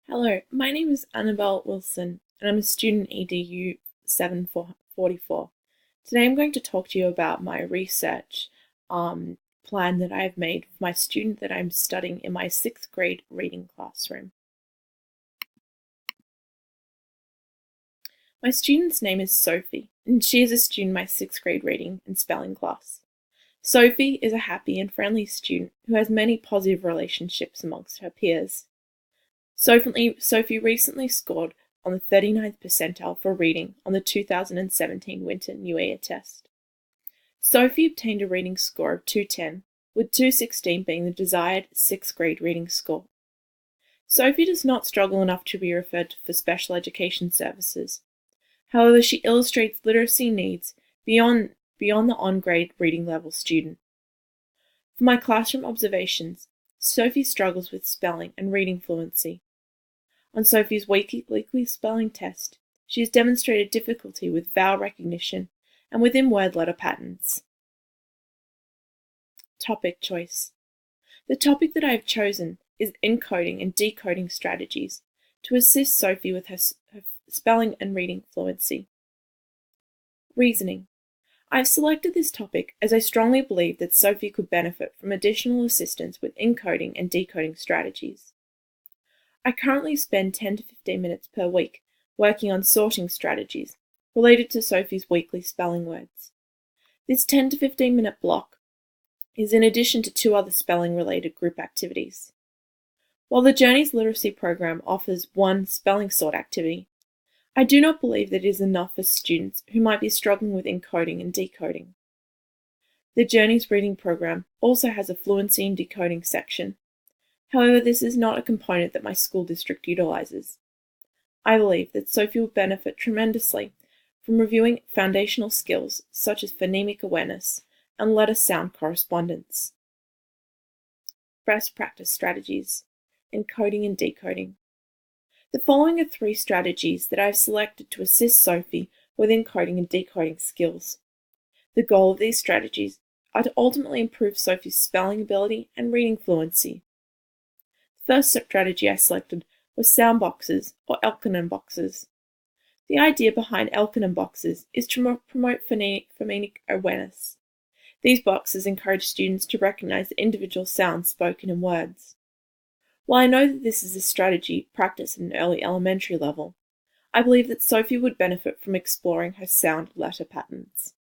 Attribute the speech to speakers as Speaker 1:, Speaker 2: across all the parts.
Speaker 1: Hello, my name is Annabelle Wilson, and I'm a student EDU744. Today I'm going to talk to you about my research plan that I have made for my student that I'm studying in my 6th grade reading classroom. My student's name is Sophie, and she is a student in my 6th grade reading and spelling class. Sophie is a happy and friendly student who has many positive relationships amongst her peers. Sophie recently scored on the 39th percentile for reading on the 2017 Winter New Year test. Sophie obtained a reading score of 210, with 216 being the desired 6th grade reading score. Sophie does not struggle enough to be referred to for special education services. However, she illustrates literacy needs beyond the on-grade reading level student. For my classroom observations, Sophie struggles with spelling and reading fluency. On Sophie's weekly spelling test, she has demonstrated difficulty with vowel recognition and within word letter patterns. Topic choice. The topic that I have chosen is encoding and decoding strategies to assist Sophie with her spelling and reading fluency. Reasoning. I have selected this topic as I strongly believe that Sophie could benefit from additional assistance with encoding and decoding strategies. I currently spend 10 to 15 minutes per week working on sorting strategies related to Sophie's weekly spelling words. This 10 to 15 minute block is in addition to 2 other spelling related group activities. While the Journeys Literacy Program offers 1 spelling sort activity, I do not believe that it is enough for students who might be struggling with encoding and decoding. The Journeys Reading Program also has a fluency and decoding section. However, this is not a component that my school district utilizes. I believe that Sophie will benefit tremendously from reviewing foundational skills such as phonemic awareness and letter-sound correspondence. Best practice strategies: encoding and decoding. The following are 3 strategies that I have selected to assist Sophie with encoding and decoding skills. The goal of these strategies are to ultimately improve Sophie's spelling ability and reading fluency. The first strategy I selected was sound boxes or Elkonin boxes. The idea behind Elkonin boxes is to promote phonemic awareness. These boxes encourage students to recognize the individual sounds spoken in words. While I know that this is a strategy practiced at an early elementary level, I believe that Sophie would benefit from exploring her sound letter patterns.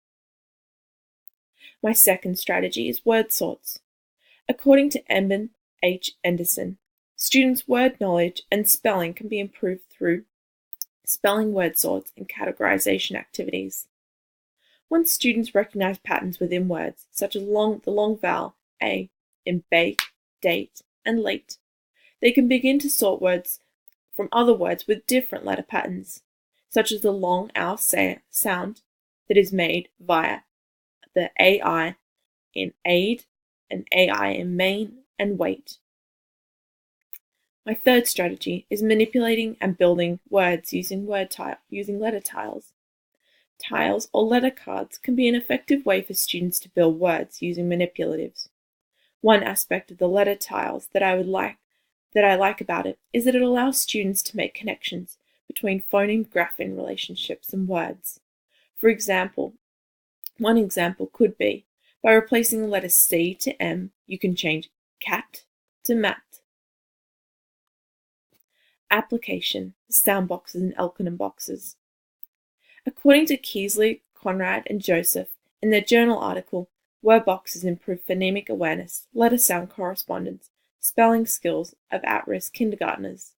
Speaker 1: My second strategy is word sorts. According to Edmund H. Anderson, students' word knowledge and spelling can be improved through spelling word sorts and categorization activities. Once students recognize patterns within words, such as the long vowel A in bake, date, and late, they can begin to sort words from other words with different letter patterns, such as the long ow sound that is made via the AI in aid and AI in main and wait. My third strategy is manipulating and building words using letter tiles. Tiles or letter cards can be an effective way for students to build words using manipulatives. One aspect of the letter tiles that I like about it is that it allows students to make connections between phoneme-grapheme relationships and words. For example, one example could be, by replacing the letter C to M, you can change cat to mat. Application: sound boxes and Elkonin boxes. According to Keesley, Conrad, and Joseph, in their journal article, word boxes improve phonemic awareness, letter-sound correspondence, spelling skills of at-risk kindergartners.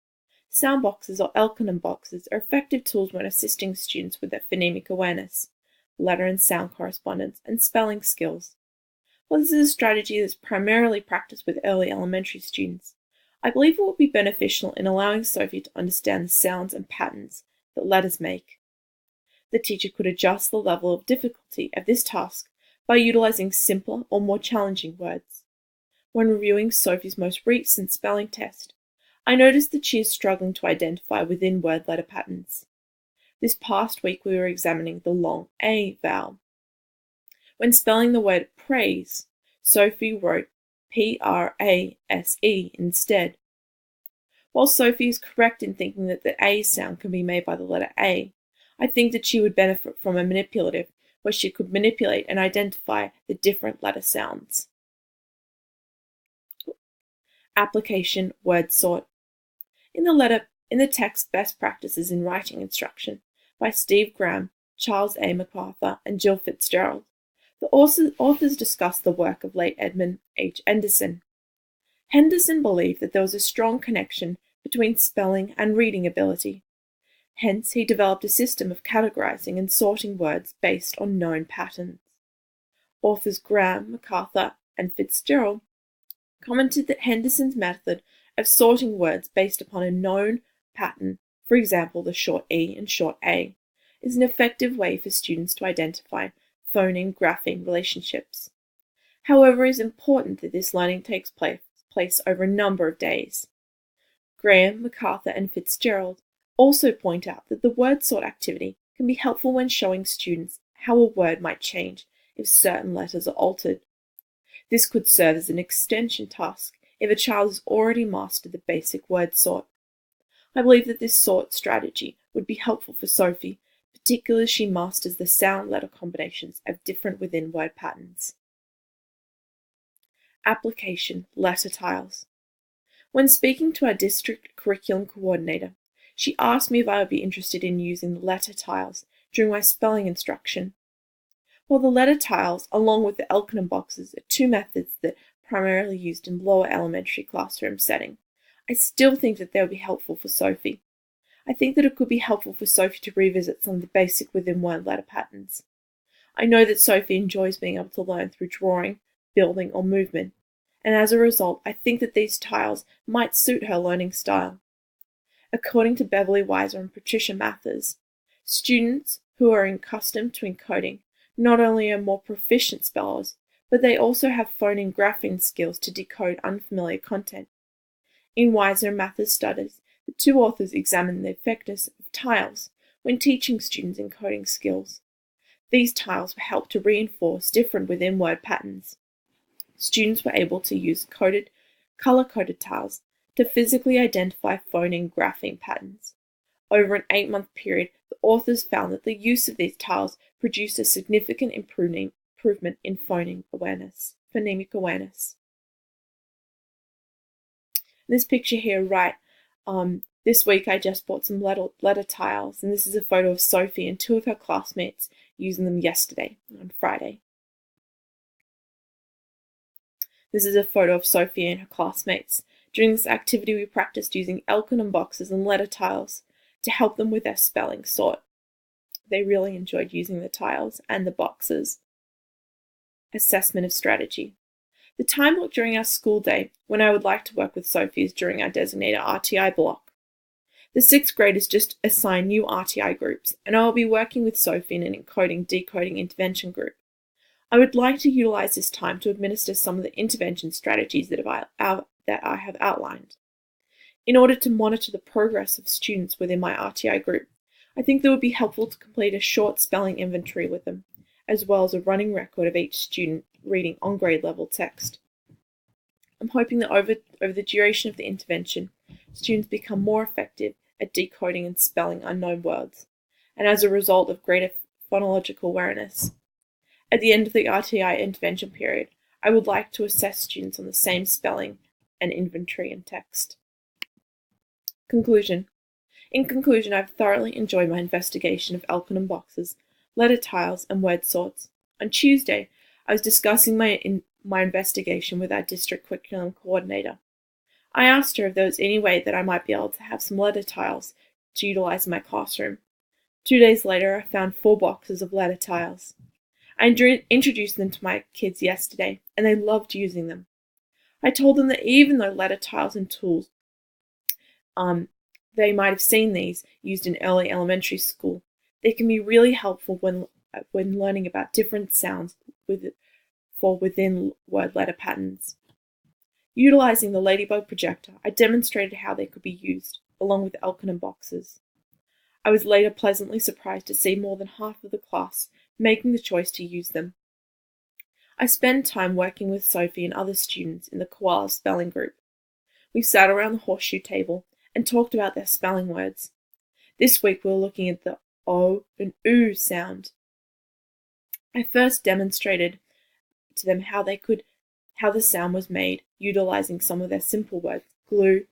Speaker 1: Sound boxes or Elkonin boxes are effective tools when assisting students with their phonemic awareness, letter and sound correspondence, and spelling skills. While this is a strategy that is primarily practiced with early elementary students, I believe it will be beneficial in allowing Sophie to understand the sounds and patterns that letters make. The teacher could adjust the level of difficulty of this task by utilizing simpler or more challenging words. When reviewing Sophie's most recent spelling test, I noticed that she is struggling to identify within word letter patterns. This past week we were examining the long A vowel. When spelling the word praise, Sophie wrote Prase instead. While Sophie is correct in thinking that the A sound can be made by the letter A, I think that she would benefit from a manipulative where she could manipulate and identify the different letter sounds. Application word sort. In the text Best Practices in Writing Instruction by Steve Graham, Charles A. MacArthur, and Jill Fitzgerald, the authors discuss the work of late Edmund H. Henderson. Henderson believed that there was a strong connection between spelling and reading ability. Hence, he developed a system of categorizing and sorting words based on known patterns. Authors Graham, MacArthur, and Fitzgerald commented that Henderson's method of sorting words based upon a known pattern, for example the short E and short A, is an effective way for students to identify phoneme-grapheme relationships. However, it is important that this learning takes place over a number of days. Graham, MacArthur, and Fitzgerald also point out that the word sort activity can be helpful when showing students how a word might change if certain letters are altered. This could serve as an extension task if a child has already mastered the basic word sort. I believe that this sort strategy would be helpful for Sophie, particularly as she masters the sound letter combinations of different within word patterns. Application letter tiles. When speaking to our district curriculum coordinator, she asked me if I would be interested in using the letter tiles during my spelling instruction. While the letter tiles, along with the Elkin boxes, are two methods that are primarily used in lower elementary classroom setting, I still think that they would be helpful for Sophie. I think that it could be helpful for Sophie to revisit some of the basic within-word letter patterns. I know that Sophie enjoys being able to learn through drawing, building, or movement, and as a result, I think that these tiles might suit her learning style. According to Beverly Weiser and Patricia Mathers, students who are accustomed to encoding not only are more proficient spellers, but they also have phoneme graphing skills to decode unfamiliar content. In Weiser and Mathers' studies, the two authors examined the effectiveness of tiles when teaching students encoding skills. These tiles were helped to reinforce different within-word patterns. Students were able to use color-coded tiles to physically identify phoneme graphing patterns. Over an 8-month period, the authors found that the use of these tiles produced a significant improvement in phonemic awareness. This picture here, this week I just bought some letter tiles, and this is a photo of Sophie and two of her classmates using them yesterday, on Friday. This is a photo of Sophie and her classmates. During this activity, we practiced using Elkin boxes and letter tiles to help them with their spelling sort. They really enjoyed using the tiles and the boxes. Assessment of strategy. The time block during our school day when I would like to work with Sophie is during our designated RTI block. The 6th graders just assigned new RTI groups, and I will be working with Sophie in an encoding-decoding intervention group. I would like to utilize this time to administer some of the intervention strategies that I have outlined. In order to monitor the progress of students within my RTI group, I think that would be helpful to complete a short spelling inventory with them, as well as a running record of each student reading on grade level text. I'm hoping that over the duration of the intervention, students become more effective at decoding and spelling unknown words, and as a result of greater phonological awareness. At the end of the RTI intervention period, I would like to assess students on the same spelling and inventory and text. Conclusion. In conclusion, I've thoroughly enjoyed my investigation of Elkin boxes, letter tiles, and word sorts. On Tuesday, I was discussing my investigation with our district curriculum coordinator. I asked her if there was any way that I might be able to have some letter tiles to utilize in my classroom. 2 days later, I found 4 boxes of letter tiles. I introduced them to my kids yesterday, and they loved using them. I told them that even though letter tiles and tools, they might have seen these used in early elementary school, they can be really helpful when learning about different sounds for within word letter patterns. Utilizing the Ladybug projector, I demonstrated how they could be used, along with Elkin boxes. I was later pleasantly surprised to see more than half of the class making the choice to use them. I spent time working with Sophie and other students in the Koala spelling group. We sat around the horseshoe table and talked about their spelling words. This week we were looking at the O and U sound. I first demonstrated to them how the sound was made, utilizing some of their simple words, glue,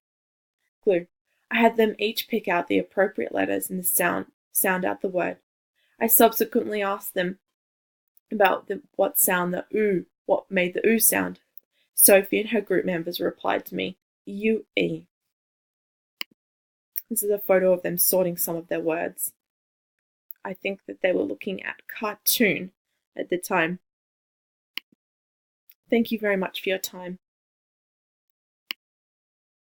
Speaker 1: glue. I had them each pick out the appropriate letters and the sound out the word. I subsequently asked them about what made the U sound. Sophie and her group members replied to me, UE. This is a photo of them sorting some of their words. I think that they were looking at cartoon at the time. Thank you very much for your time.